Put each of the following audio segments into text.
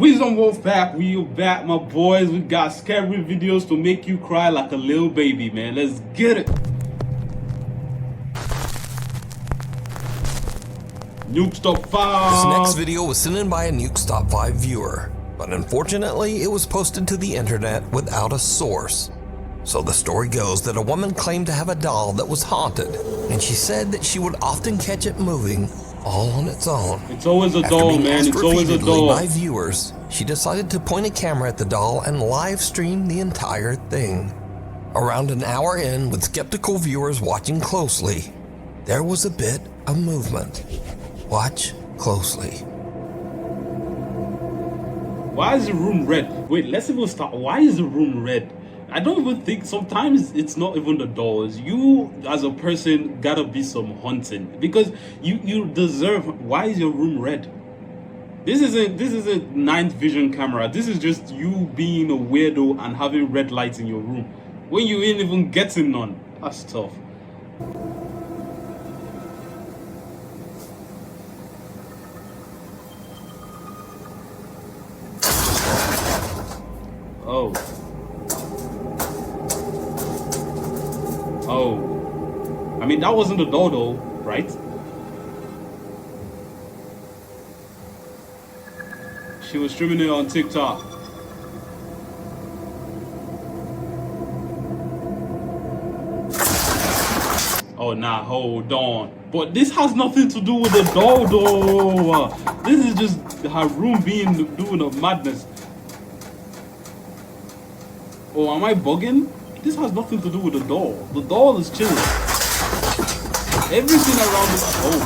Wisdom Wolf back. We are back, my boys. We got scary videos to make you cry like a little baby, man. Let's get it. Nukes Top 5. This next video was sent in by a Nukes Top 5 viewer, but unfortunately it was posted to the internet without a source. So the story goes that a woman claimed to have a doll that was haunted, and she said that she would often catch it moving all on its own. It's always a doll, man. It's always a doll. By viewers, she decided to point a camera at the doll and live stream the entire thing. Around an hour in, with skeptical viewers watching closely, there was a bit of movement. Watch closely. Why is the room red? Wait, let's even start. Why is the room red? I don't even think, sometimes it's not even the dolls. You as a person gotta be some hunting, because you deserve. Why is your room red? This isn't night vision camera. This is just you being a weirdo and having red lights in your room when you ain't even getting none. That's tough. Oh. Oh, I mean, that wasn't the doll though, right? She was streaming it on TikTok. Oh, nah, hold on. But this has nothing to do with the doll though. This is just her room doing a madness. Oh, am I bugging? This has nothing to do with the doll. The doll is chilling. Everything around it. Oh my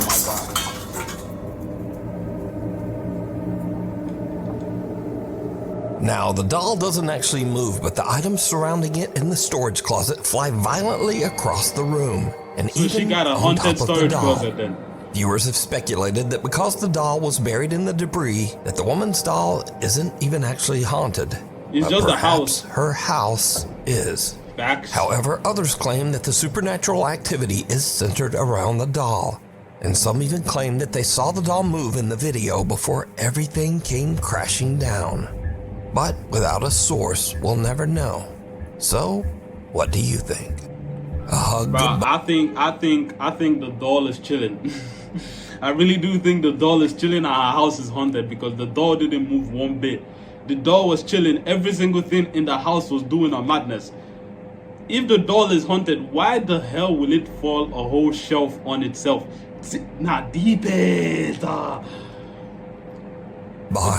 god. Now, the doll doesn't actually move, but the items surrounding it in the storage closet fly violently across the room. And so even she got a on haunted top of the storage doll. closet then. Viewers have speculated that because the doll was buried in the debris, that the woman's doll isn't even actually haunted. It's just a house. Her house is. Facts. However, others claim that the supernatural activity is centered around the doll, and some even claim that they saw the doll move in the video before everything came crashing down. But without a source, we'll never know. So, what do you think? A hug goodbye. I think the doll is chilling. I really do think the doll is chilling and her house is haunted, because the doll didn't move one bit. The doll was chilling. Every single thing in the house was doing a madness. If the doll is haunted, why the hell will it fall a whole shelf on itself? Nah, deep it.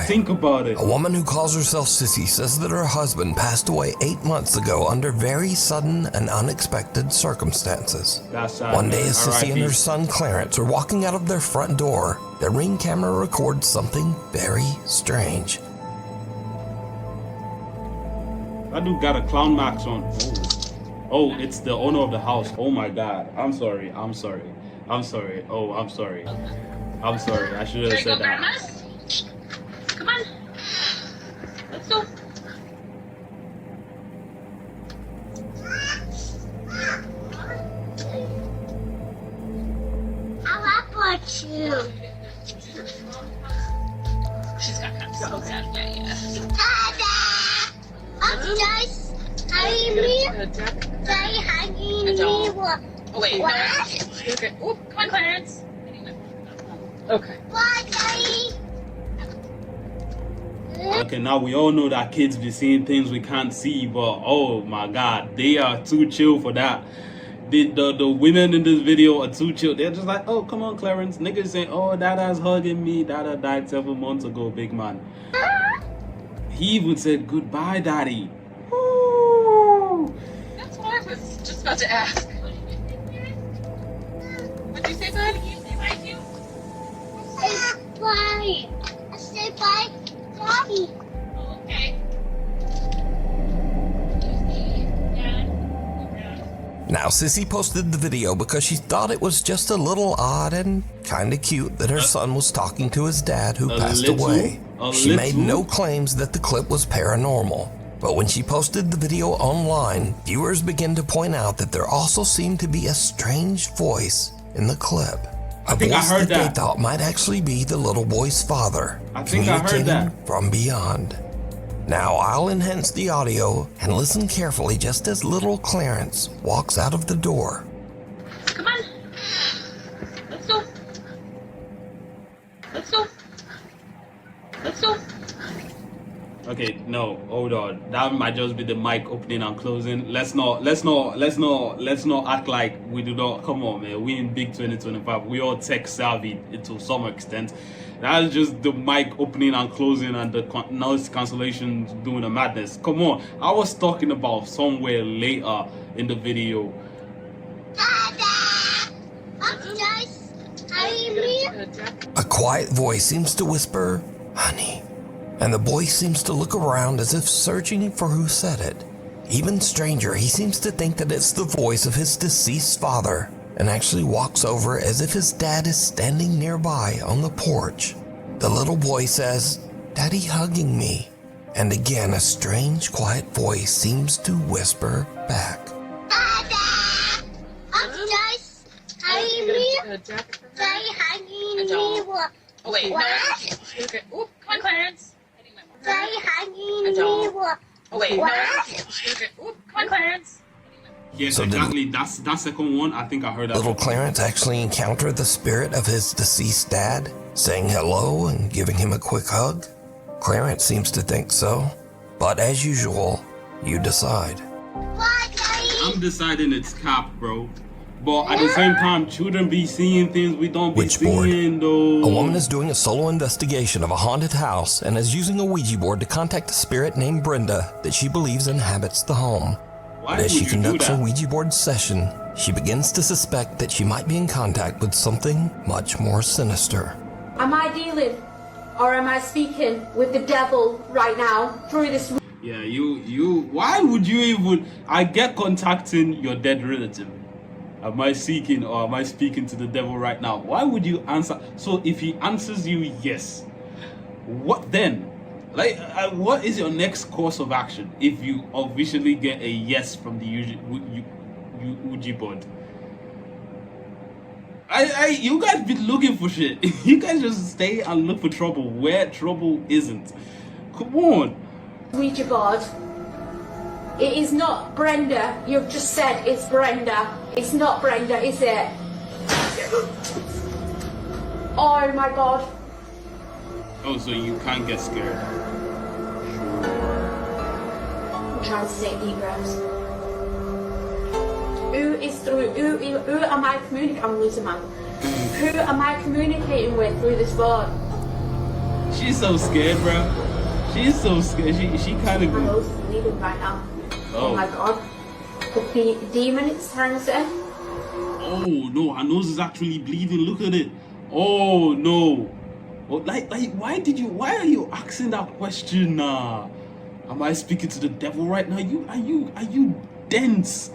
Think about it. A woman who calls herself Sissy says that her husband passed away 8 months ago under very sudden and unexpected circumstances. That's sad. One day, as Sissy and her son Clarence are walking out of their front door, their Ring camera records something very strange. That dude got a clown mask on. Oh, it's the owner of the house. Oh my god. I'm sorry. Oh, I'm sorry. I'm sorry. I should have said that. Grandma? Come on. Let's go. I want you. She's got that so bad. Yeah. Oh, wait. No. Okay. Oh, come on, Clarence. Okay. Okay, now we all know that kids be seeing things we can't see, but oh my god, they are too chill for that. The women in this video are too chill. They're just like, oh, come on, Clarence. Niggas saying, oh, Dada's hugging me. Dada died 7 months ago, big man. He even said, goodbye, Daddy. Woo. That's what I was just about to ask. What'd you say, bud? You say bye to you? Bye. I say bye, Daddy. Oh, okay. Now, Sissy posted the video because she thought it was just a little odd and kinda cute that her son was talking to his dad who passed away. She made no claims that the clip was paranormal, but when she posted the video online, viewers began to point out that there also seemed to be a strange voice in the clip. A think I voice heard that they that. thought might actually be the little boy's father, I think I heard communicating that. from beyond. Now I'll enhance the audio and listen carefully just as little Clarence walks out of the door. Come on. Let's go. Let's go. Let's go. Okay, no, hold on. That might just be the mic opening and closing. Let's not act like we do not. Come on, man. We in big 2025. We all tech savvy to some extent. That's just the mic opening and closing and the noise cancellation doing the madness. Come on. I was talking about somewhere later in the video. Dada! Upstairs! Are you me? A quiet voice seems to whisper, "Honey," and the boy seems to look around as if searching for who said it. Even stranger, he seems to think that it's the voice of his deceased father, and actually walks over as if his dad is standing nearby on the porch. The little boy says, "Daddy hugging me," and again a strange quiet voice seems to whisper back. Dada! Upstairs! Are you me? Daddy hugging me. What? Oh, wait. What? Okay. Oop, come on, Clarence. Daddy hugging me. What? Oh, wait. What? Okay. Oop, come on, Clarence. Yes, So did- exactly. That's that second one. I think I heard that. Little Clarence actually encountered the spirit of his deceased dad, saying hello and giving him a quick hug? Clarence seems to think so. But as usual, you decide. What, Daddy? I'm deciding it's cap, bro. But at the same time, children be seeing things we don't be Which board? seeing, though. A woman is doing a solo investigation of a haunted house and is using a Ouija board to contact a spirit named Brenda that she believes inhabits the home. Why But as would she you do conducts her that? Ouija board session, she begins to suspect that she might be in contact with something much more sinister. Am I dealing or am I speaking with the devil right now through this? Yeah, you. Why would you even? I get contacting your dead relative. Am I seeking or am I speaking to the devil right now? Why would you answer? So if he answers you yes, what then? Like, what is your next course of action if you officially get a yes from the Ouija board? You guys be looking for shit. You guys just stay and look for trouble where trouble isn't. Come on. Ouija board. It is not Brenda. You've just said it's Brenda. It's not Brenda, is it? Oh my god. Oh, so you can't get scared. I'm trying to take deep breaths. Who am I communicating? I'm losing man. Who am I communicating with through this board? She's so scared, bro. She's so scared. She kind of. My nose is bleeding right now. Oh my god. The demon it's trying to say. Oh no, her nose is actually bleeding. Look at it. Oh no. Oh, like, why are you asking that question? Am I speaking to the devil right now? Are you dense?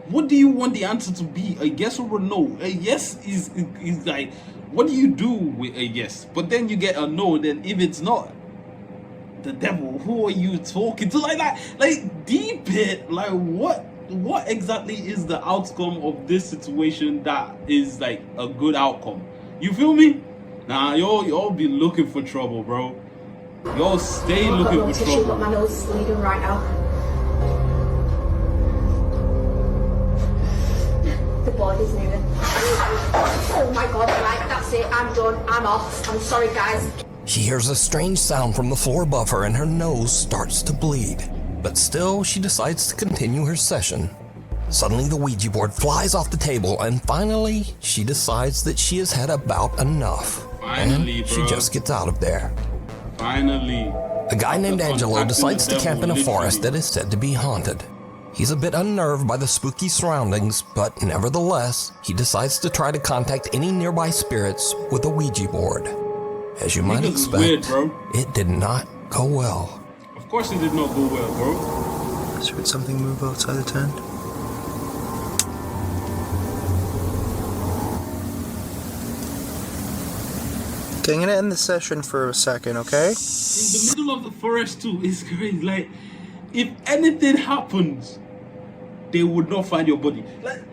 What do you want the answer to be? A yes or a no? A yes is like, what do you do with a yes? But then you get a no. Then if it's not the devil, who are you talking to? Like that, like deep it. Like what exactly is the outcome of this situation that is like a good outcome? You feel me? Nah, y'all be looking for trouble, bro. Y'all stay I've got looking no for tissue, trouble. but my nose is bleeding right now. The body's moving. Oh my god, right, that's it, I'm done, I'm off. I'm sorry guys. She hears a strange sound from the floor above her and her nose starts to bleed. But still, she decides to continue her session. Suddenly, the Ouija board flies off the table and finally, she decides that she has had about enough. Finally, and she bro. just gets out of there. Finally. A guy named After Angelo contacting decides the to camp in a devil, forest that literally. is said to be haunted. He's a bit unnerved by the spooky surroundings, but nevertheless, he decides to try to contact any nearby spirits with a Ouija board. As you might Niggas is expect, weird, bro. it did not go well. Of course it did not go well, bro. Just heard something move outside the tent. Okay, I'm gonna end the session for a second, okay? In the middle of the forest too, it's crazy. Like, if anything happens, they would not find your body. Like,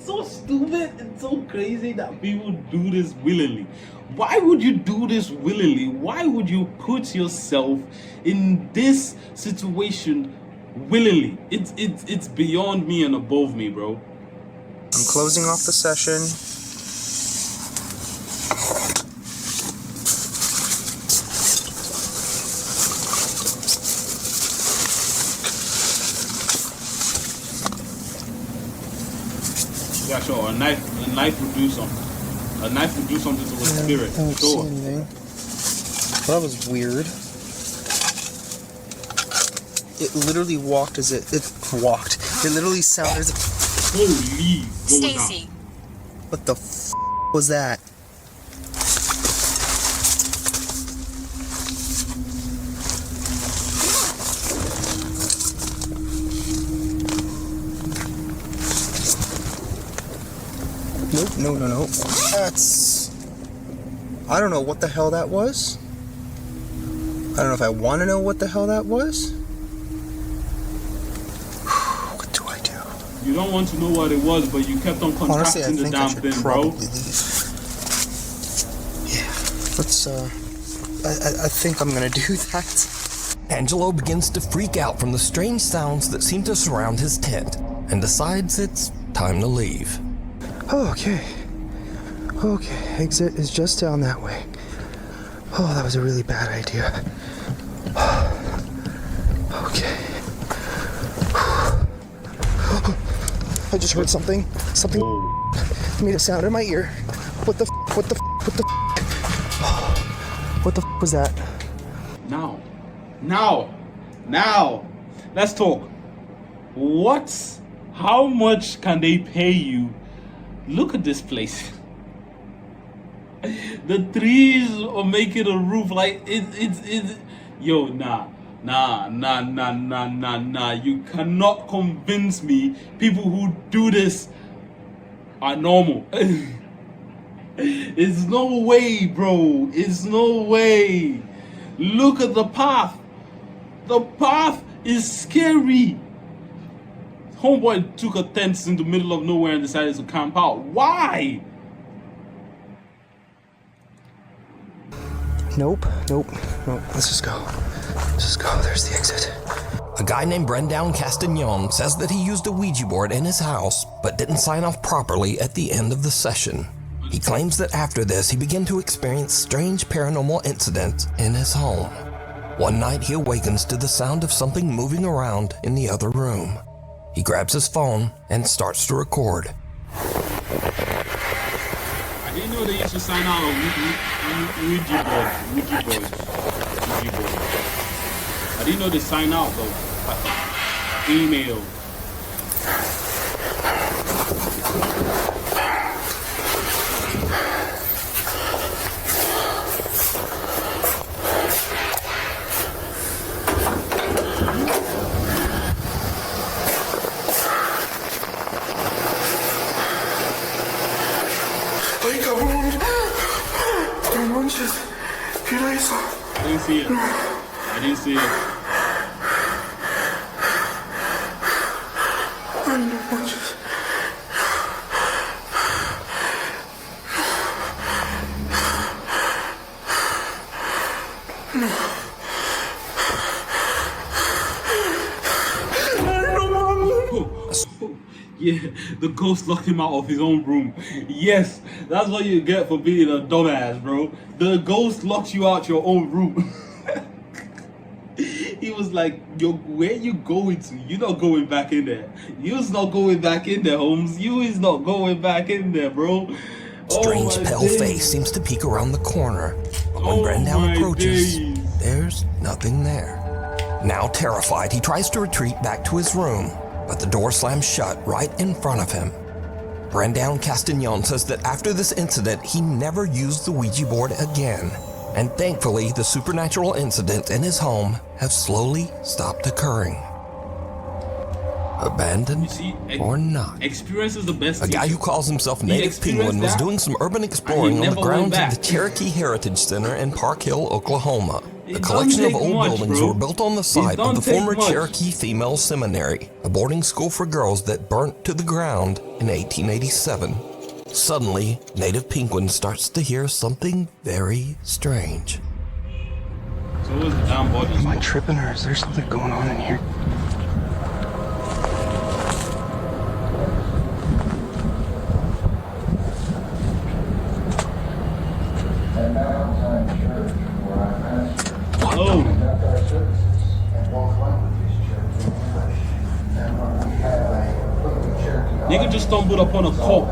it's so stupid. It's so crazy that people do this willingly. Why would you do this willingly? Why would you put yourself in this situation willingly? It's beyond me and above me, bro. I'm closing off the session. Yeah, sure. A knife would do something. A knife would do something to a spirit. I don't see anything. Well, that was weird. It literally walked as it walked. It literally sounded as if. Holy. Stacy. What the f was that? Nope, no. That's... I don't know what the hell that was. I don't know if I want to know what the hell that was. What do I do? You don't want to know what it was, but you kept on Honestly, I contracting the think I damn should thing, probably bro. leave. Yeah, let's, I think I'm gonna do that. Angelo begins to freak out from the strange sounds that seem to surround his tent and decides it's time to leave. Okay, exit is just down that way. Oh, that was a really bad idea. Okay. I just heard something. Something made a sound in my ear. What the was that? Now, let's talk. How much can they pay you? Look at this place. The trees are making a roof like it's yo, nah. You cannot convince me people who do this are normal. It's no way, bro. It's no way. Look at the path. The path is scary. Homeboy took a tent in the middle of nowhere and decided to camp out. Why? Nope. Let's just go. There's the exit. A guy named Brendan Castagnon says that he used a Ouija board in his house, but didn't sign off properly at the end of the session. He claims that after this, he began to experience strange paranormal incidents in his home. One night, he awakens to the sound of something moving around in the other room. He grabs his phone and starts to record. I didn't know they used to sign out on Ouija board. I didn't know they sign out though. Email. I didn't see it. Yeah, the ghost locked him out of his own room. Yes, that's what you get for being a dumbass, bro. The ghost locks you out your own room. He was like, yo, where you going to? You're not going back in there. You's not going back in there, Holmes. You is not going back in there, bro. Strange pale face seems to peek around the corner. But when Brendan approaches, there's nothing there. Now terrified, he tries to retreat back to his room, but the door slams shut right in front of him. Brendan Castagnon says that after this incident, he never used the Ouija board again. And thankfully, the supernatural incidents in his home have slowly stopped occurring. abandoned You see, or not. experience is the best A guy teacher. who calls himself He Native experienced Penguin was that, doing some urban and he exploring on the never went grounds of back. the Cherokee Heritage Center in Park Hill, Oklahoma. It A don't collection of take old much, buildings bro. were built on the It site of don't the take former much. Cherokee Female Seminary, a boarding school for girls that burnt to the ground in 1887. Suddenly, Native Penguin starts to hear something very strange. So what's the damn body? Am I tripping or is there something going on in here? Oh, nigga just stumbled upon a cult.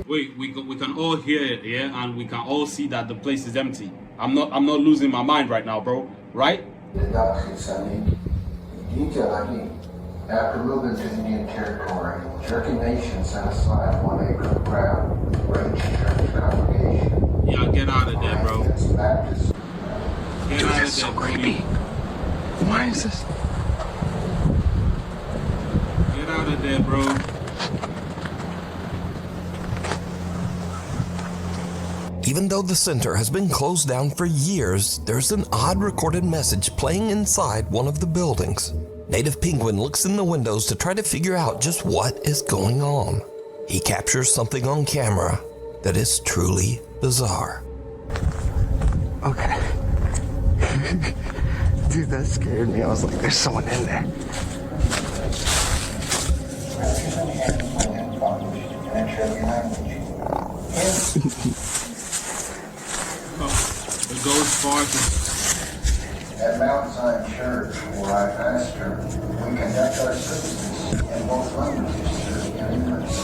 Wait, we can all hear it, yeah, and we can all see that the place is empty. I'm not losing my mind right now, bro. Right? After moving to Indian territory, Cherokee Nation set aside 1 acre of ground for each church congregation. Yeah, get out of there, bro. Baptist. Get out of there, creepy. Why is this? Get out of there, bro. Even though the center has been closed down for years, there's an odd recorded message playing inside one of the buildings. Native Penguin looks in the windows to try to figure out just what is going on. He captures something on camera that is truly bizarre. Okay. Dude, that scared me. I was like, there's someone in there. It goes far to... At Mount Zion Church, where I pastor, we conduct our services in both languages through immigrants.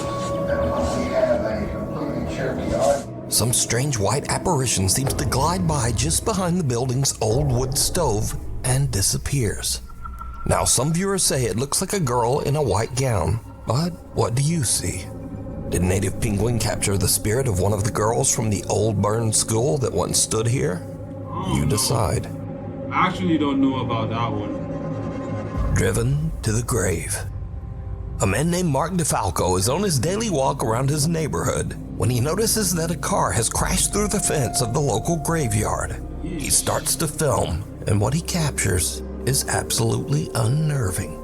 And we have a completely Cherokee audience. Some strange white apparition seems to glide by just behind the building's old wood stove and disappears. Now, some viewers say it looks like a girl in a white gown, but what do you see? Did Native Penguin capture the spirit of one of the girls from the old burned school that once stood here? You decide. I actually don't know about that one. Driven to the grave. A man named Mark DeFalco is on his daily walk around his neighborhood when he notices that a car has crashed through the fence of the local graveyard. He starts to film, and what he captures is absolutely unnerving.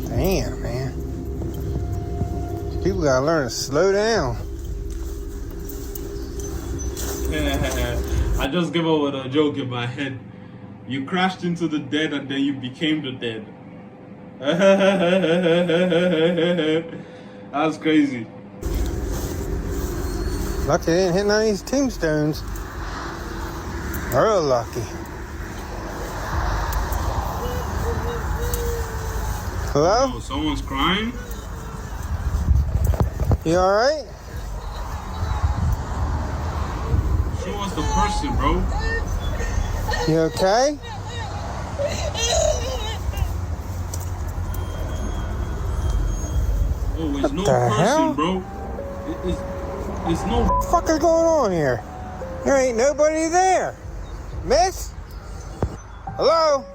Damn, man. People gotta learn to slow down. I just came up with a joke in my head. You crashed into the dead and then you became the dead. That's crazy. Lucky they didn't hit none of these tombstones. Real lucky. Hello? Oh, someone's crying? You alright? Show us the person, bro. You okay? Oh, it's What no the person, hell? bro. It's no... What the fuck is going on here? There ain't nobody there. Miss? Hello?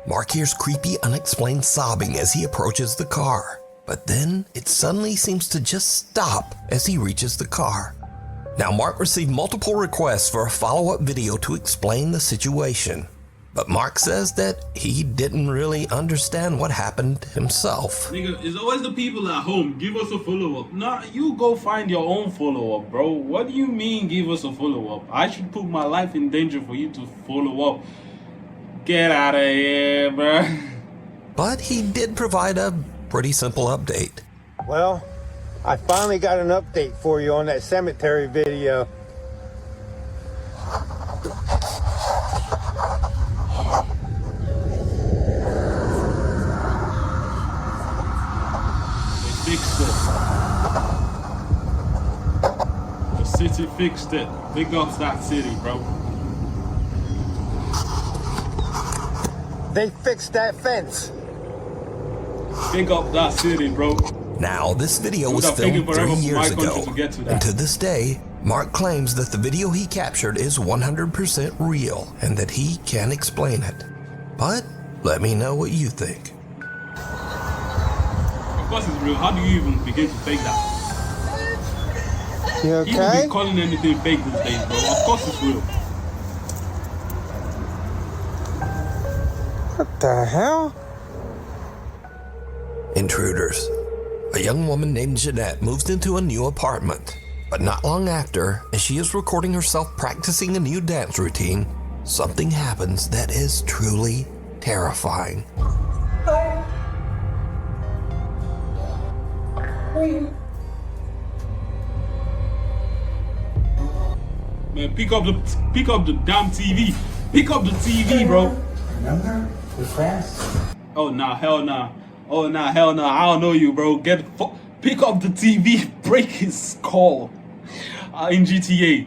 Mark hears creepy, unexplained sobbing as he approaches the car, but then it suddenly seems to just stop as he reaches the car. Now, Mark received multiple requests for a follow-up video to explain the situation, but Mark says that he didn't really understand what happened himself. Nigga, it's always the people at home. Give us a follow-up. Nah, you go find your own follow-up, bro. What do you mean give us a follow-up? I should put my life in danger for you to follow up. Get out of here, bro. But he did provide a pretty simple update. Well, I finally got an update for you on that cemetery video. They fixed it. The city fixed it. Big ups that city, bro. They fixed that fence. Big up that city, bro. Now, this video was have taken filmed forever 3 for years my ago, country to get to that. and to this day, Mark claims that the video he captured is 100% real and that he can't explain it. But let me know what you think. Of course it's real. How do you even begin to fake that? You People okay? be calling anything fake these days, bro. Of course it's real. What the hell? Intruders. A young woman named Jeanette moves into a new apartment. But not long after, as she is recording herself practicing a new dance routine, something happens that is truly terrifying. Man, pick up the damn TV. Pick up the TV, bro. Remember? We're friends. Oh nah, hell nah. Oh nah, hell nah. I don't know you, bro. Pick up the TV. Break his call. In GTA.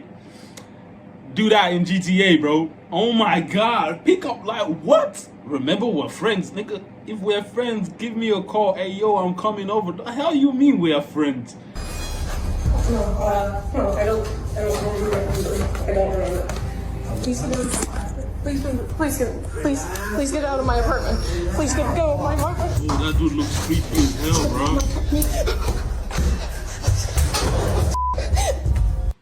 Do that in GTA, bro. Oh my god. Pick up like what? Remember we're friends, nigga. If we're friends, give me a call. Hey yo, I'm coming over. The hell you mean we're friends? No, I don't remember. Please get out of my apartment. Please go out of my apartment. Oh, that dude looks creepy as hell, bro.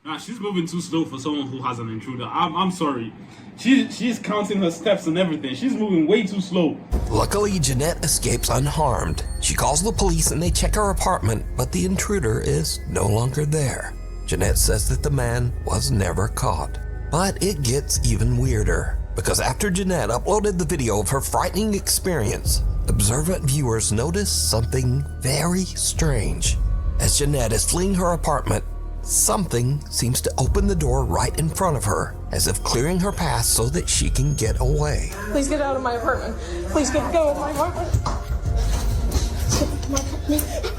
Nah, she's moving too slow for someone who has an intruder. I'm sorry. She's counting her steps and everything. She's moving way too slow. Luckily, Jeanette escapes unharmed. She calls the police and they check her apartment, but the intruder is no longer there. Jeanette says that the man was never caught. But it gets even weirder, because after Jeanette uploaded the video of her frightening experience, observant viewers notice something very strange. As Jeanette is fleeing her apartment, something seems to open the door right in front of her, as if clearing her path so that she can get away. Please get out of my apartment. Please go out of my apartment.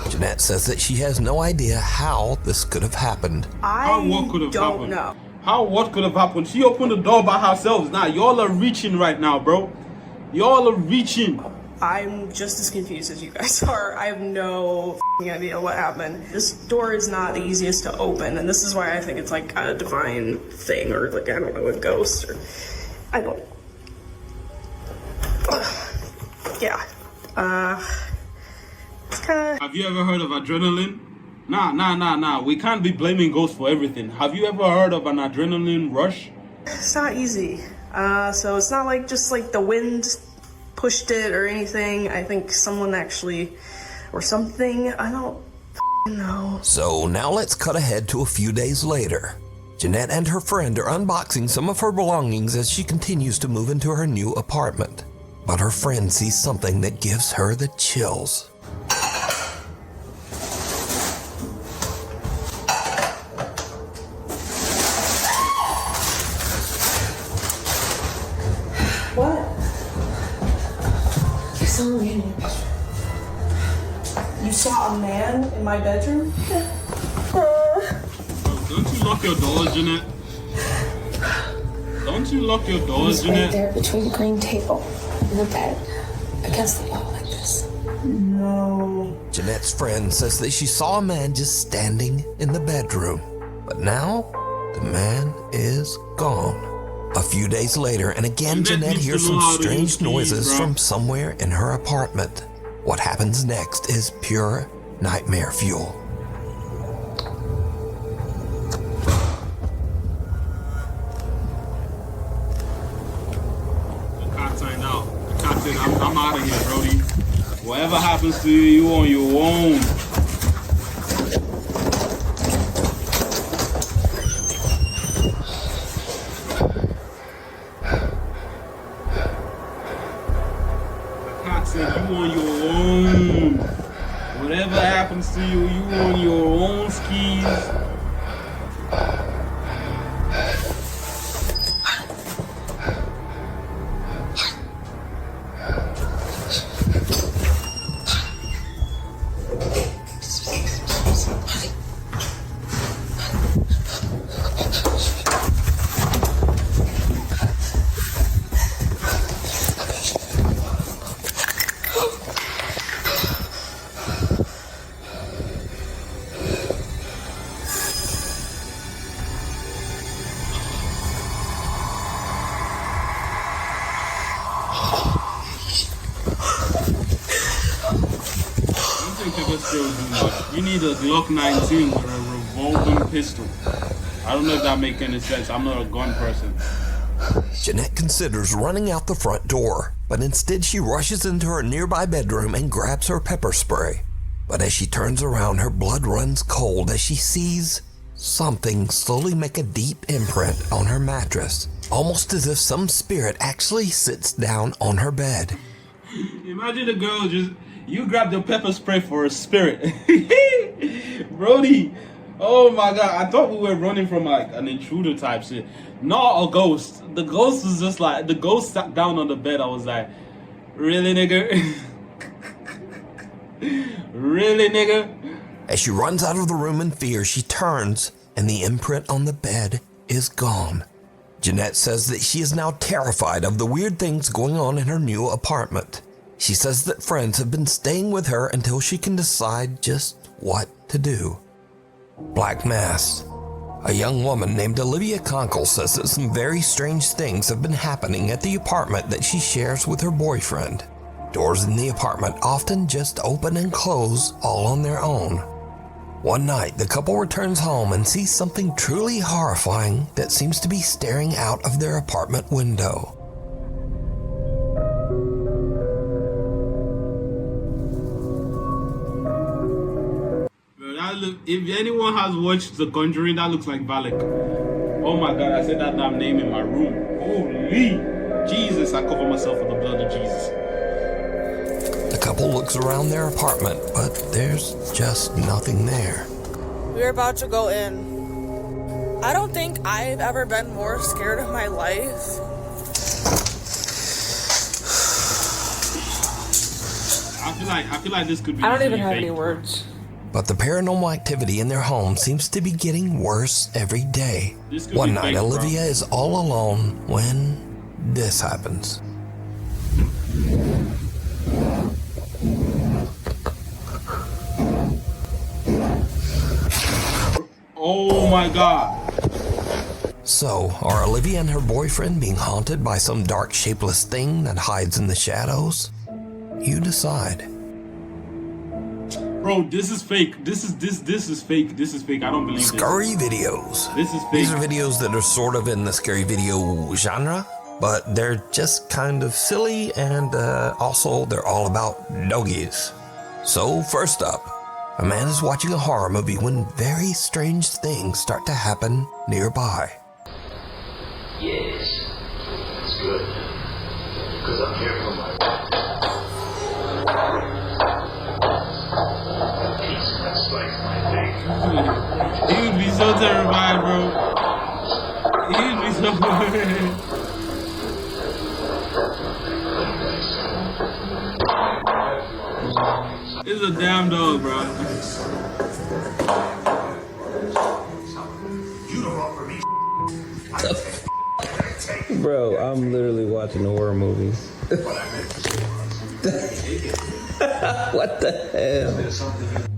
Jeanette says that she has no idea how this could have happened. What could have happened? know. What could have happened? She opened the door by herself. Nah, y'all are reaching right now, bro. Y'all are reaching. I'm just as confused as you guys are. I have no idea what happened. This door is not the easiest to open, and this is why I think it's like a divine thing, or like, I don't know, a ghost, or I don't. Yeah. It's kind of. Have you ever heard of adrenaline? Nah. We can't be blaming ghosts for everything. Have you ever heard of an adrenaline rush? It's not easy. So it's not like just like the wind pushed it or anything. I think someone actually, or something, I don't know. So now let's cut ahead to a few days later. Jeanette and her friend are unboxing some of her belongings as she continues to move into her new apartment. But her friend sees something that gives her the chills. What? You saw me in your bedroom. You saw a man in my bedroom? Don't you lock your doors, Jeanette? Don't you lock your doors, Right Jeanette? there between the green table and the bed, against the wall like this. No. Jeanette's friend says that she saw a man just standing in the bedroom. But now, the man is gone. A few days later, and again Jeanette needs to hears know some how to strange use keys, noises bro. from somewhere in her apartment. What happens next is pure nightmare fuel. The cat signed out. The cat said, I'm out of here, Brody. Whatever happens to you, you on your own. The cat said, you on your own. Whatever happens to you, you on your own skis. pepper spray will do much. You need a Glock 19 with a revolving pistol. I don't know if that makes any sense. I'm not a gun person. Jeanette considers running out the front door, but instead she rushes into her nearby bedroom and grabs her pepper spray. But as she turns around, her blood runs cold as she sees something slowly make a deep imprint on her mattress, almost as if some spirit actually sits down on her bed. Imagine the girl you grabbed the pepper spray for a spirit. Brody, oh my god, I thought we were running from like an intruder type shit. Not a ghost. The ghost was just like, the ghost sat down on the bed. I was like, really, nigga? Really, nigga? As she runs out of the room in fear, she turns and the imprint on the bed is gone. Jeanette says that she is now terrified of the weird things going on in her new apartment. She says that friends have been staying with her until she can decide just what to do. Black Mass. A young woman named Olivia Conkle says that some very strange things have been happening at the apartment that she shares with her boyfriend. Doors in the apartment often just open and close all on their own. One night, the couple returns home and sees something truly horrifying that seems to be staring out of their apartment window. If anyone has watched The Conjuring, that looks like Valak. Oh my god, I said that damn name in my room. Holy Jesus, I cover myself with the blood of Jesus. The couple looks around their apartment, but there's just nothing there. We're about to go in. I don't think I've ever been more scared of my life. I feel like this could be. I don't even have any words. But the paranormal activity in their home seems to be getting worse every day. One night, Olivia is all alone when this happens. Oh my god. So, are Olivia and her boyfriend being haunted by some dark, shapeless thing that hides in the shadows? You decide. Bro, this is fake. This is fake. This is fake. I don't believe this. Scary videos. This is fake. These are videos that are sort of in the scary video genre, but they're just kind of silly, and also they're all about doggies. So first up, a man is watching a horror movie when very strange things start to happen nearby. Yes, it's good, because I'm here for my peace. That's like my thing. He would be so terrified, bro. He would be so worried. It's a damn dog, bro. You don't offer me. Bro, I'm literally watching a horror movie. What the hell?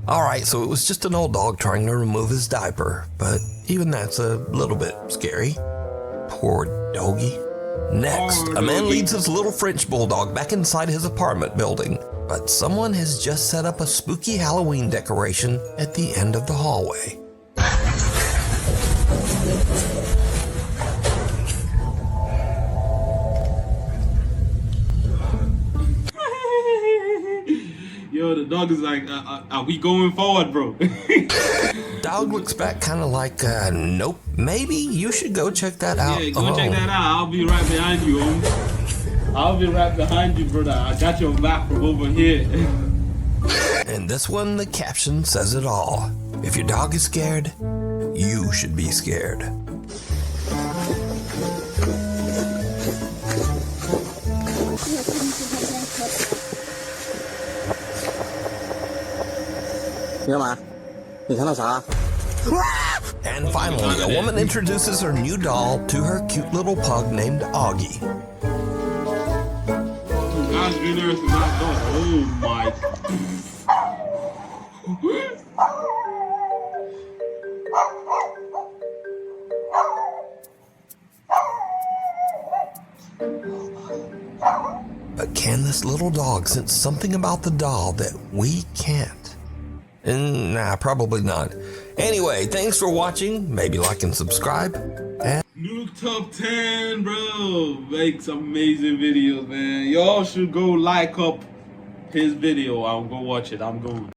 Alright, so it was just an old dog trying to remove his diaper, but even that's a little bit scary. Poor doggy. Next, a man leads his little French bulldog back inside his apartment building, but someone has just set up a spooky Halloween decoration at the end of the hallway. Yo, the dog is like, are we going forward, bro? Dog looks back kind of like, nope, maybe you should go check that out. Yeah, go check that out. I'll be right behind you, homie. I'll be right behind you, brother. I got your back from over here. And this one, the caption says it all. If your dog is scared, you should be scared. And finally, a woman introduces her new doll to her cute little pug named Augie. God's green earth is not done. Oh my. But can this little dog sense something about the doll that we can't? Nah, probably not. Anyway, thanks for watching. Maybe like and subscribe. And Nuke Top 10, bro. Makes amazing videos, man. Y'all should go like up his video. I'll go watch it. I'm going.